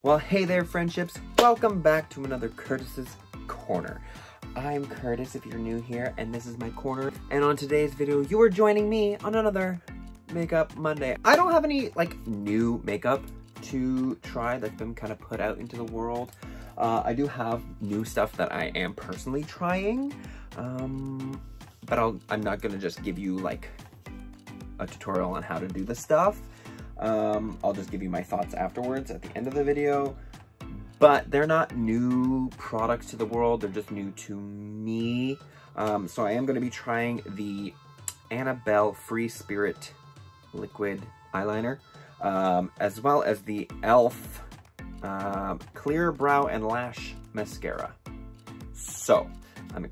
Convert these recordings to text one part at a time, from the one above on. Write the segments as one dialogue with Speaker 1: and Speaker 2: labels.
Speaker 1: Well, hey there, friendships. Welcome back to another Curtis's Corner. I'm Curtis if you're new here, and this is my corner. And on today's video, you are joining me on another Makeup Monday. I don't have any, new makeup to try that's been kind of put out into the world. I do have new stuff that I am personally trying, but I'm not gonna just give you, a tutorial on how to do the stuff. I'll just give you my thoughts afterwards at the end of the video, but they're not new products to the world, they're just new to me. So I am going to be trying the Annabelle Free Spirit liquid eyeliner, as well as the e.l.f. clear brow and lash mascara. So I'm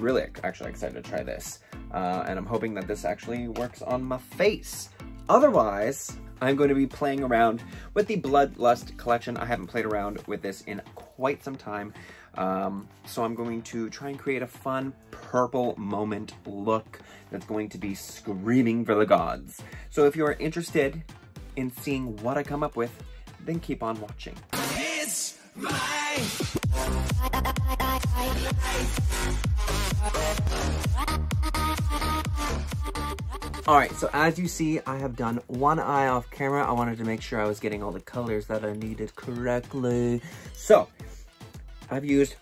Speaker 1: really actually excited to try this, and I'm hoping that this actually works on my face. Otherwise, I'm going to be playing around with the Bloodlust collection. I haven't played around with this in quite some time. So I'm going to try and create a fun purple moment look that's going to be screaming for the gods. So if you are interested in seeing what I come up with, then keep on watching. It's my... Alright, so as you see, I have done one eye off camera. I wanted to make sure I was getting all the colors that I needed correctly. So, I've used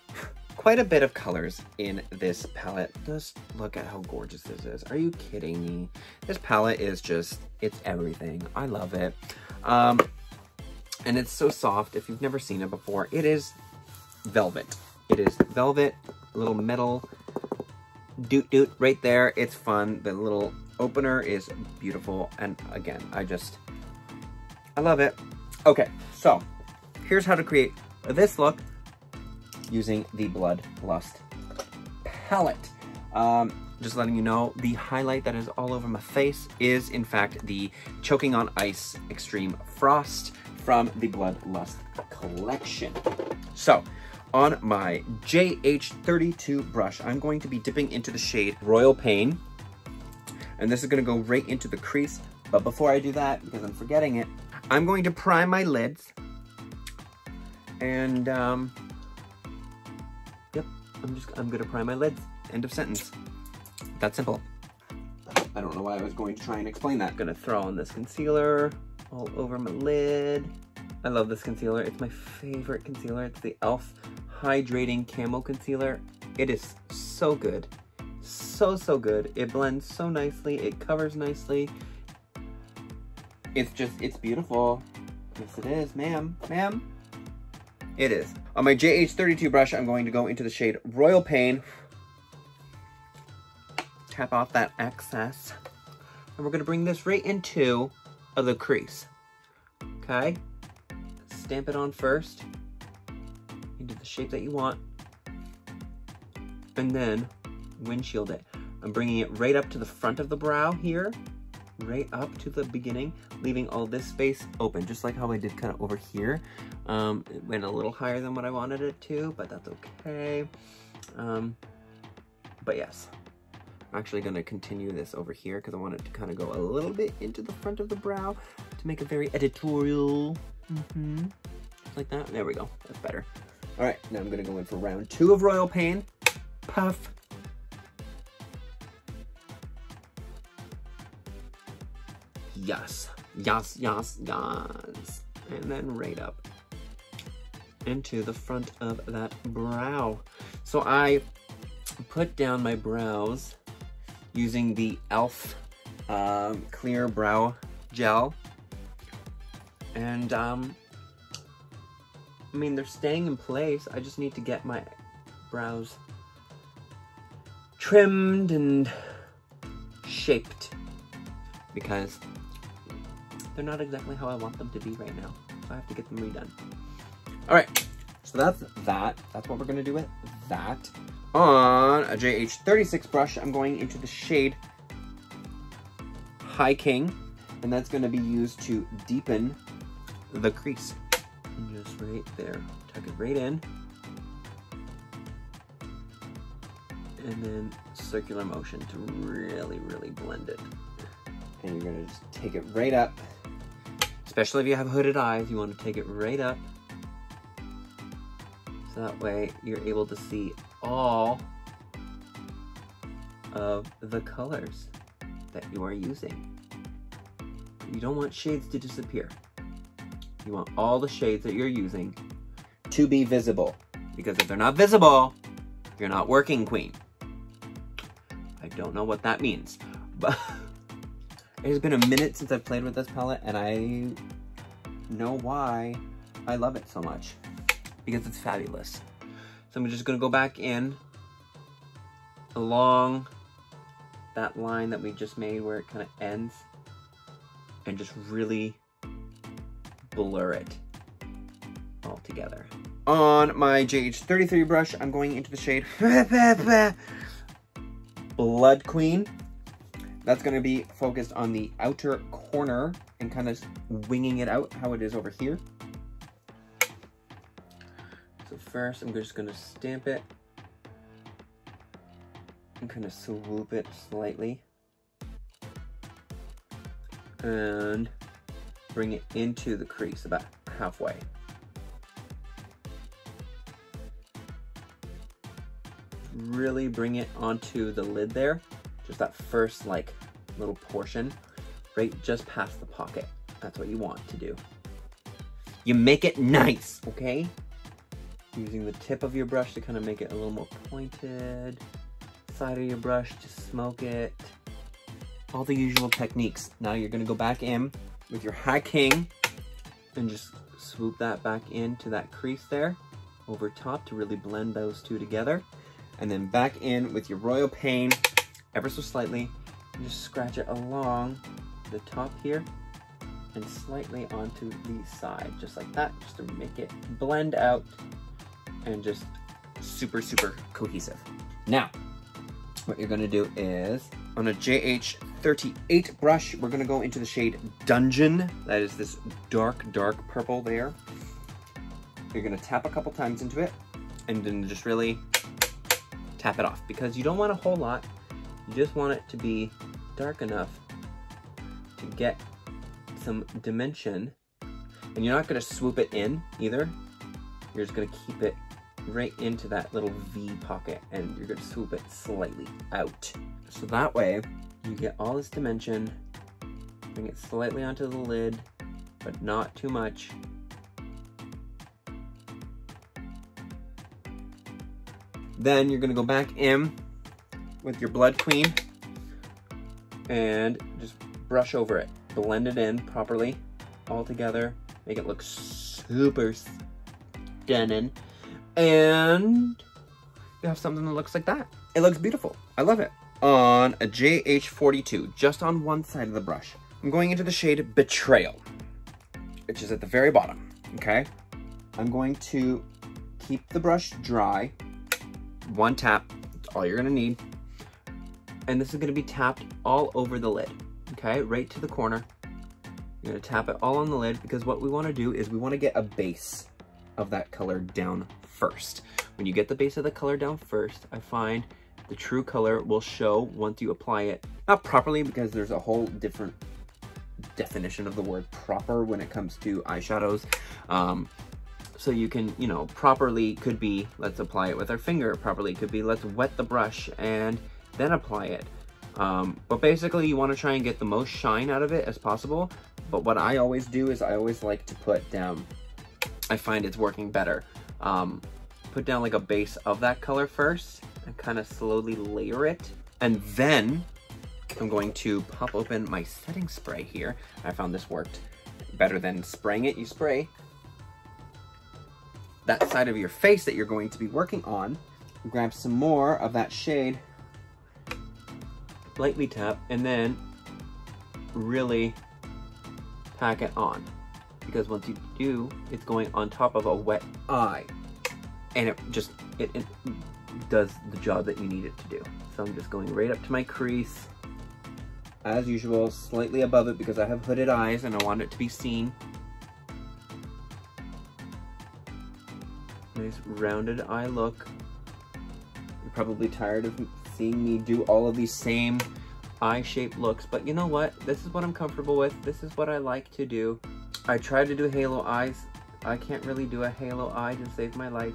Speaker 1: quite a bit of colors in this palette. Just look at how gorgeous this is. Are you kidding me? This palette is just, it's everything. I love it. And it's so soft. If you've never seen it before, it is velvet. It is velvet, a little metal doot right there. It's fun. The little opener is beautiful, and again, I love it. Okay, so here's how to create this look using the Bloodlust palette. Just letting you know, the highlight that is all over my face is in fact the Choking on Ice Extreme Frost from the Bloodlust collection. So on my JH32 brush, I'm going to be dipping into the shade Royal Pain. And this is going to go right into the crease. But before I do that, because I'm forgetting it, I'm going to prime my lids. And, yep, I'm going to prime my lids. End of sentence. That simple. I don't know why I was going to try and explain that. I'm going to throw on this concealer all over my lid. I love this concealer. It's my favorite concealer. It's the e.l.f. Hydrating Camo Concealer. It is so good. So good. It blends so nicely. It covers nicely. It's beautiful. Yes, it is, ma'am. Ma'am. It is. On my JH32 brush, I'm going to go into the shade Royal Pain. Tap off that excess. And we're going to bring this right into the crease. Okay? Stamp it on first. Into the shape that you want. And then windshield it. I'm bringing it right up to the front of the brow here, right up to the beginning, leaving all this space open, just like how I did kind of over here. It went a little higher than what I wanted it to, but that's okay. But yes, I'm actually going to continue this over here because I want it to kind of go a little bit into the front of the brow to make it very editorial. Like that. There we go. That's better. All right, now I'm going to go in for round 2 of Royal Pain. Puff. Yes. And then right up into the front of that brow. So I put down my brows using the e.l.f. Clear Brow Gel. And, I mean, they're staying in place. I just need to get my brows trimmed and shaped because they're not exactly how I want them to be right now. So I have to get them redone. All right, so that's that. That's what we're gonna do with that. On a JH36 brush, I'm going into the shade High King, and that's gonna be used to deepen the crease. And just right there, tuck it right in. And then circular motion to really blend it. And you're gonna just take it right up. Especially if you have hooded eyes, you want to take it right up So that way you're able to see all of the colors that you are using. You don't want shades to disappear. You want all the shades that you're using to be visible. Because if they're not visible, you're not working, queen. I don't know what that means, but it has been a minute since I've played with this palette, and I know why I love it so much. Because it's fabulous. So I'm just gonna go back in along that line that we just made where it kind of ends and just really blur it all together. On my JH33 brush, I'm going into the shade Blood Queen. That's gonna be focused on the outer corner and kind of winging it out how it is over here. So first, I'm just gonna stamp it and kind of swoop it slightly and bring it into the crease about halfway. Really bring it onto the lid there, just that first like little portion, right just past the pocket. That's what you want to do. You make it nice, okay? Using the tip of your brush to kind of make it a little more pointed. Side of your brush to smoke it. All the usual techniques. Now you're gonna go back in with your High King and just swoop that back into that crease there over top to really blend those two together. And then back in with your Royal Pain ever so slightly and just scratch it along the top here and slightly onto the side, just like that, just to make it blend out and just super, super cohesive. Now, what you're gonna do is, on a JH38 brush, we're gonna go into the shade Dungeon. That is this dark, dark purple there. You're gonna tap a couple times into it and then just really tap it off, because you don't want a whole lot. You just want it to be dark enough to get some dimension. And you're not gonna swoop it in either. You're just gonna keep it right into that little V pocket, and you're gonna swoop it slightly out. So that way you get all this dimension, bring it slightly onto the lid, but not too much. Then you're gonna go back in with your Blood Queen and just brush over it. Blend it in properly, all together. Make it look super stunning. And you have something that looks like that. It looks beautiful. I love it. On a JH42, just on one side of the brush, I'm going into the shade Betrayal, which is at the very bottom, okay? I'm going to keep the brush dry. One tap, that's all you're gonna need. And this is gonna be tapped all over the lid, okay? Right to the corner. You're gonna tap it all on the lid, because what we wanna do is we wanna get a base of that color down first. When you get the base of the color down first, I find the true color will show once you apply it. Not properly, because there's a whole different definition of the word proper when it comes to eyeshadows. So you can, you know, properly could be, let's apply it with our finger. Properly could be, let's wet the brush and then apply it. But basically you want to try and get the most shine out of it as possible. But what I always do is I always like to put down, I find it's working better. Put down like a base of that color first and kind of slowly layer it. And then I'm going to pop open my setting spray here. I found this worked better than spraying it. You spray that side of your face that you're going to be working on, grab some more of that shade, lightly tap, and then really pack it on. Because once you do, it's going on top of a wet eye. And it just, it does the job that you need it to do. So I'm just going right up to my crease. As usual, slightly above it because I have hooded eyes and I want it to be seen. Nice rounded eye look. You're probably tired of seeing me do all of these same eye-shaped looks, but you know what? This is what I'm comfortable with. This is what I like to do. I tried to do halo eyes. I can't really do a halo eye to save my life.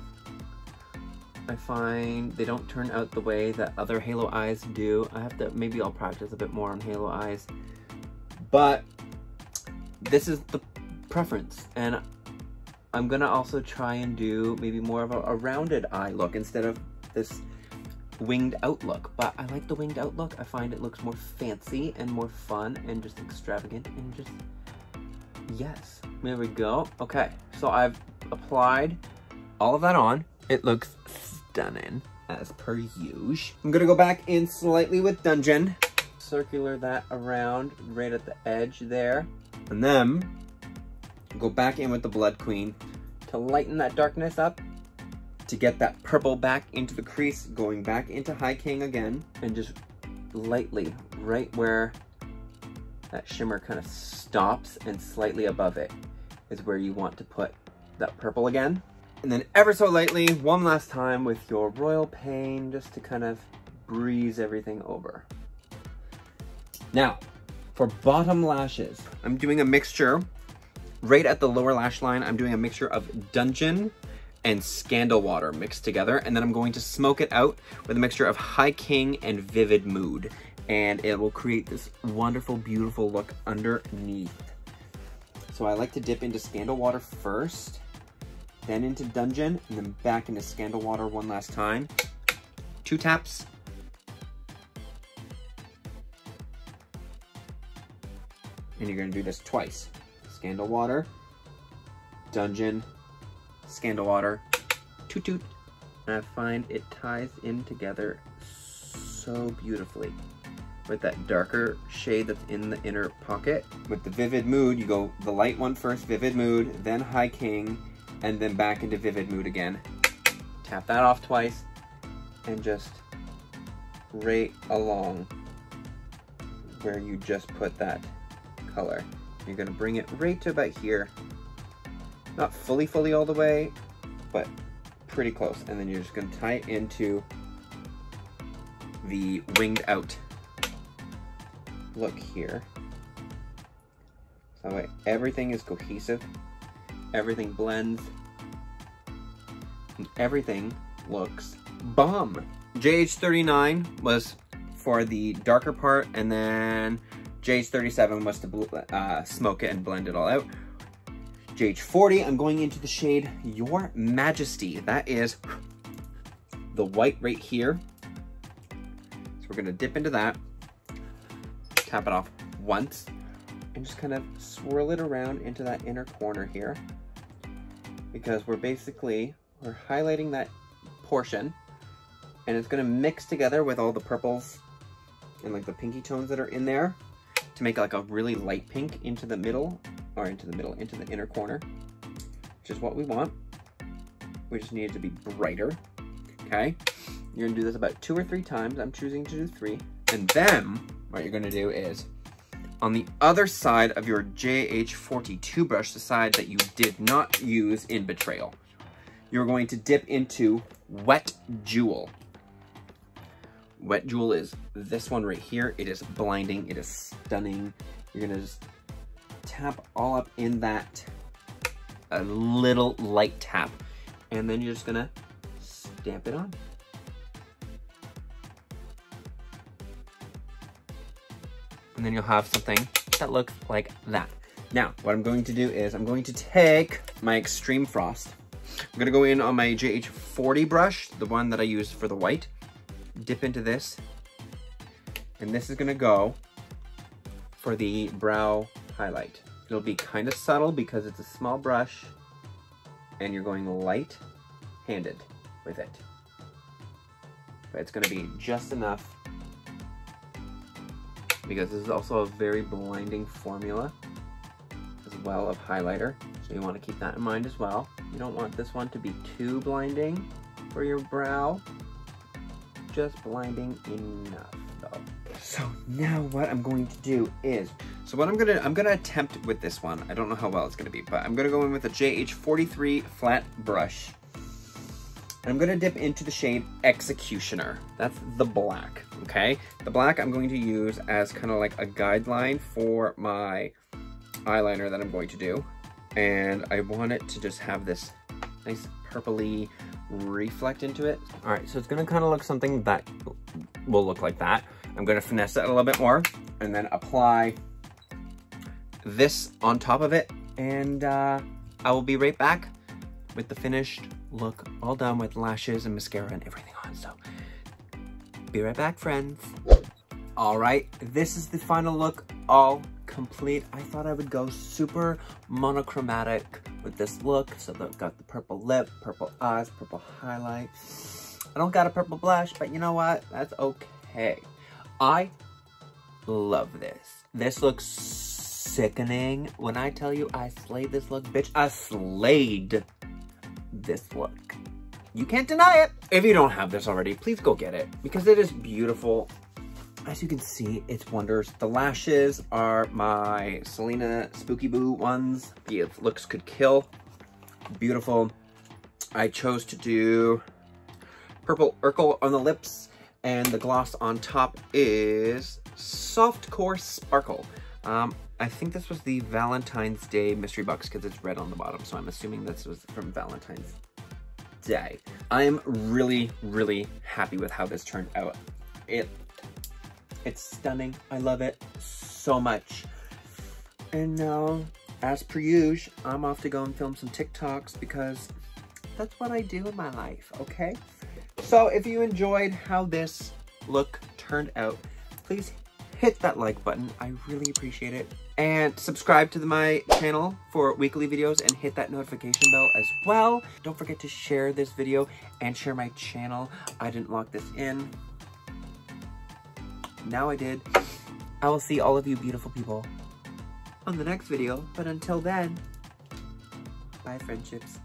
Speaker 1: I find they don't turn out the way that other halo eyes do. Maybe I'll practice a bit more on halo eyes. But this is the preference. And I'm gonna also try and do maybe more of a rounded eye look instead of this winged out look. But I like the winged out look. I find it looks more fancy and more fun and just extravagant and just, yes. There we go. Okay, so I've applied all of that on. It looks stunning, as per usual. I'm gonna go back in slightly with Dungeon. Circular that around right at the edge there. And then go back in with the Blood Queen to lighten that darkness up, to get that purple back into the crease, going back into High King again, and just lightly, right where that shimmer kind of stops and slightly above it is where you want to put that purple again. And then ever so lightly, one last time with your Royal Pain, just to kind of breeze everything over. Now, for bottom lashes, I'm doing a mixture, right at the lower lash line, I'm doing a mixture of Dungeon and Scandal Water mixed together, and then I'm going to smoke it out with a mixture of High King and Vivid Mood, and it will create this wonderful, beautiful look underneath. So I like to dip into Scandal Water first, then into Dungeon, and then back into Scandal Water one last time. 2 taps. And you're gonna do this twice. Scandal Water, Dungeon, Scandal Water, toot toot. And I find it ties in together so beautifully with that darker shade that's in the inner pocket. With the Vivid Mood, you go the light one first, Vivid Mood, then High King, and then back into Vivid Mood again. Tap that off twice, and just right along where you just put that color. You're gonna bring it right to about here. Not fully all the way, but pretty close. And then you're just gonna tie it into the winged out look here. So that way everything is cohesive, everything blends, and everything looks bomb. JH39 was for the darker part, and then JH37 was to smoke it and blend it all out. JH40, I'm going into the shade Your Majesty. That is the white right here. So we're gonna dip into that, tap it off once, and just kind of swirl it around into that inner corner here. Because we're highlighting that portion, and it's gonna mix together with all the purples and like the pinky tones that are in there to make like a really light pink into the middle, or into the inner corner, which is what we want. We just need it to be brighter, okay? You're gonna do this about 2 or 3 times. I'm choosing to do 3. And then what you're gonna do is, on the other side of your JH42 brush, the side that you did not use in Betrayal, you're going to dip into Wet Jewel. Wet Jewel is this one right here. It is blinding, it is stunning. You're gonna just tap all up in that, a little light tap, and then you're just gonna stamp it on. And then you'll have something that looks like that. Now, what I'm going to do is I'm going to take my Extreme Frost. I'm gonna go in on my JH40 brush, the one that I used for the white, dip into this, and this is gonna go for the brow highlight. It'll be kind of subtle because it's a small brush, and you're going light-handed with it. But it's gonna be just enough, because this is also a very blinding formula as well of highlighter. So you want to keep that in mind as well. You don't want this one to be too blinding for your brow. Just blinding enough though. So now what I'm going to do is, I'm gonna attempt with this one. I don't know how well it's gonna be, but I'm gonna go in with a JH43 flat brush. And I'm gonna dip into the shade Executioner. That's the black, okay? The black I'm going to use as kind of like a guideline for my eyeliner that I'm going to do. And I want it to just have this nice purpley reflect into it. All right, so it's gonna kind of look something that will look like that. I'm gonna finesse it a little bit more and then apply this on top of it. And I will be right back with the finished look, all done with lashes and mascara and everything on. So be right back, friends. All right, this is the final look, all complete. I thought I would go super monochromatic with this look. So I've got the purple lip, purple eyes, purple highlight. I don't got a purple blush, but you know what? That's okay. I love this. This looks sickening. When I tell you I slayed this look, bitch, I slayed this look. You can't deny it. If you don't have this already, please go get it because it is beautiful. As you can see, it's wonders. The lashes are my Selena Spooky Boo ones. The looks could kill. Beautiful. I chose to do purple Urkel on the lips, and the gloss on top is Soft Core Sparkle. I think this was the Valentine's Day mystery box because it's red on the bottom, so I'm assuming this was from Valentine's Day. I am really, really happy with how this turned out. It's stunning. I love it so much. And now, as per usual, I'm off to go and film some TikToks because that's what I do in my life, okay? So if you enjoyed how this look turned out, please hit that like button. I really appreciate it. And subscribe to my channel for weekly videos and hit that notification bell as well. Don't forget to share this video and share my channel. I didn't lock this in. Now I did. I will see all of you beautiful people on the next video. But until then, bye friendships.